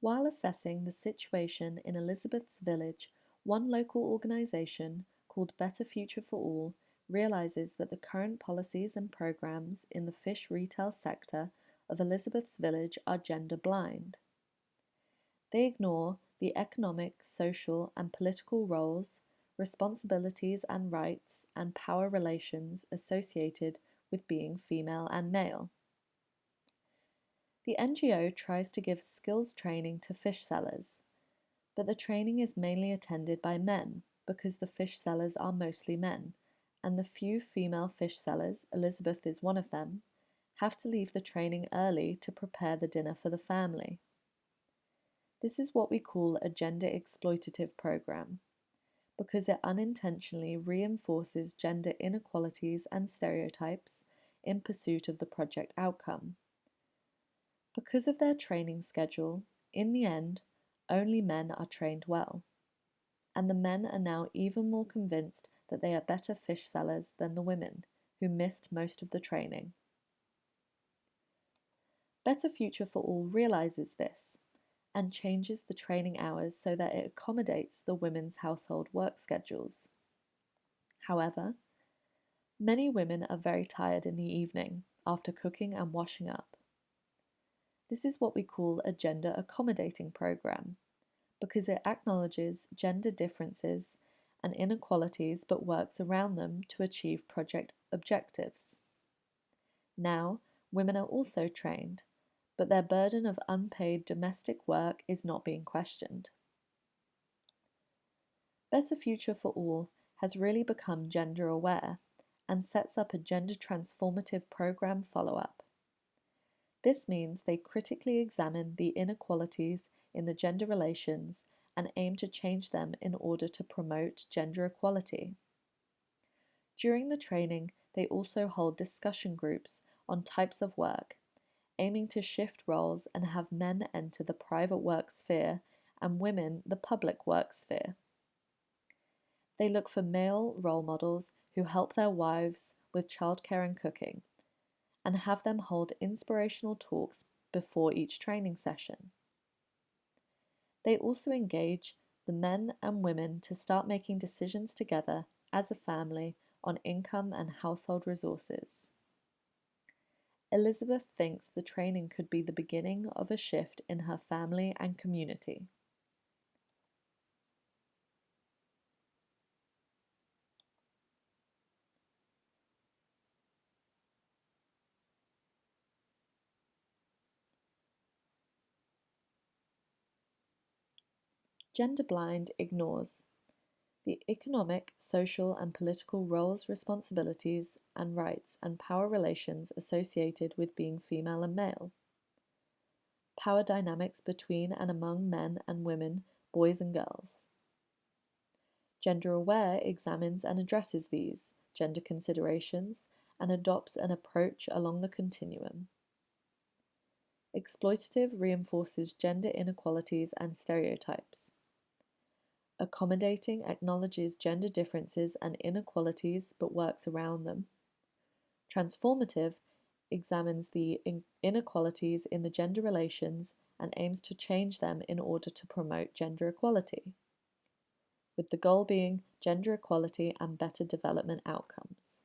While assessing the situation in Elizabeth's village, one local organisation, called Better Future for All, realises that the current policies and programmes in the fish retail sector of Elizabeth's village are gender blind. They ignore the economic, social, and political roles, responsibilities and rights, and power relations associated with being female and male. The NGO tries to give skills training to fish sellers, but the training is mainly attended by men because the fish sellers are mostly men, and the few female fish sellers, Elizabeth is one of them, have to leave the training early to prepare the dinner for the family. This is what we call a gender exploitative program, because it unintentionally reinforces gender inequalities and stereotypes in pursuit of the project outcome. Because of their training schedule, in the end, only men are trained well, and the men are now even more convinced that they are better fish sellers than the women, who missed most of the training. Better Future for All realises this and changes the training hours so that it accommodates the women's household work schedules. However, many women are very tired in the evening after cooking and washing up. This is what we call a gender accommodating program, because it acknowledges gender differences and inequalities but works around them to achieve project objectives. Now, women are also trained, but their burden of unpaid domestic work is not being questioned. Better Future for All has really become gender aware and sets up a gender transformative program follow-up. This means they critically examine the inequalities in the gender relations and aim to change them in order to promote gender equality. During the training, they also hold discussion groups on types of work, aiming to shift roles and have men enter the private work sphere and women the public work sphere. They look for male role models who help their wives with childcare and cooking, and have them hold inspirational talks before each training session. They also engage the men and women to start making decisions together as a family on income and household resources. Elizabeth thinks the training could be the beginning of a shift in her family and community. Gender blind ignores the economic, social, and political roles, responsibilities, and rights and power relations associated with being female and male. Power dynamics between and among men and women, boys and girls. Gender Aware examines and addresses these gender considerations and adopts an approach along the continuum. Exploitative reinforces gender inequalities and stereotypes. Accommodating acknowledges gender differences and inequalities but works around them. Transformative examines the inequalities in the gender relations and aims to change them in order to promote gender equality, with the goal being gender equality and better development outcomes.